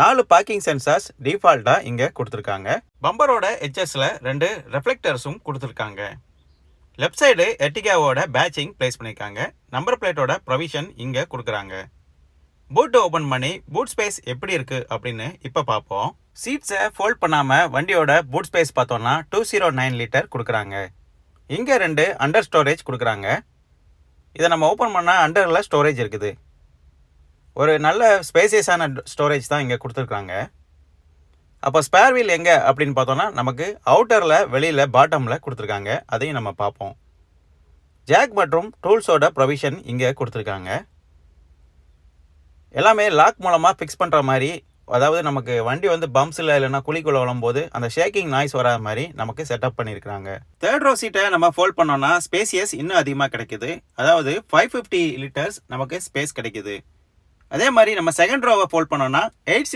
4 parking sensors டிஃபால்ட்டாக இங்கே கொடுத்துருக்காங்க. பம்பரோட எட்ஜஸில் 2 ரெஃப்ளெக்டர்ஸும் கொடுத்துருக்காங்க. லெஃப்ட் சைடு எர்டிகாவோட பேட்சிங் பிளேஸ் பண்ணியிருக்காங்க. நம்பர் பிளேட்டோட ப்ரொவிஷன் இங்கே கொடுக்குறாங்க. பூட் ஓப்பன் பண்ணி பூட் ஸ்பேஸ் எப்படி இருக்குது அப்படின்னு இப்போ பார்ப்போம். சீட்ஸை ஃபோல்ட் பண்ணாமல் வண்டியோட பூட் ஸ்பேஸ் பார்த்தோன்னா 209 லிட்டர் கொடுக்குறாங்க. இங்கே 2 அண்டர் ஸ்டோரேஜ் கொடுக்குறாங்க. இதை நம்ம ஓப்பன் பண்ணால் அண்டரில் ஸ்டோரேஜ் இருக்குது. ஒரு நல்ல ஸ்பேசியஸான ஸ்டோரேஜ் தான் இங்கே கொடுத்துருக்காங்க. அப்போ ஸ்பேர் வீல் எங்கே அப்படின்னு பார்த்தோன்னா நமக்கு அவுட்டரில் வெளியில் பாட்டமில் கொடுத்துருக்காங்க. அதையும் நம்ம பார்ப்போம். ஜாக் மற்றும் டூல்ஸோட ப்ரொவிஷன் இங்கே கொடுத்துருக்காங்க. எல்லாமே லாக் மூலமாக ஃபிக்ஸ் பண்ணுற மாதிரி, அதாவது நமக்கு வண்டி வந்து பம்ப்ஸில் இல்லைனா குழிக்குள்ளே விழும்போது அந்த ஷேக்கிங் நாய்ஸ் வராத மாதிரி நமக்கு செட்டப் பண்ணியிருக்கிறாங்க. தேர்ட் ரோ சீட்டை நம்ம ஃபோல்ட் பண்ணோன்னா ஸ்பேசியஸ் இன்னும் அதிகமாக கிடைக்குது. அதாவது 550 லிட்டர்ஸ் நமக்கு ஸ்பேஸ் கிடைக்குது. அதே மாதிரி நம்ம செகண்ட் ரோவை ஃபோல்ட் பண்ணோன்னா 80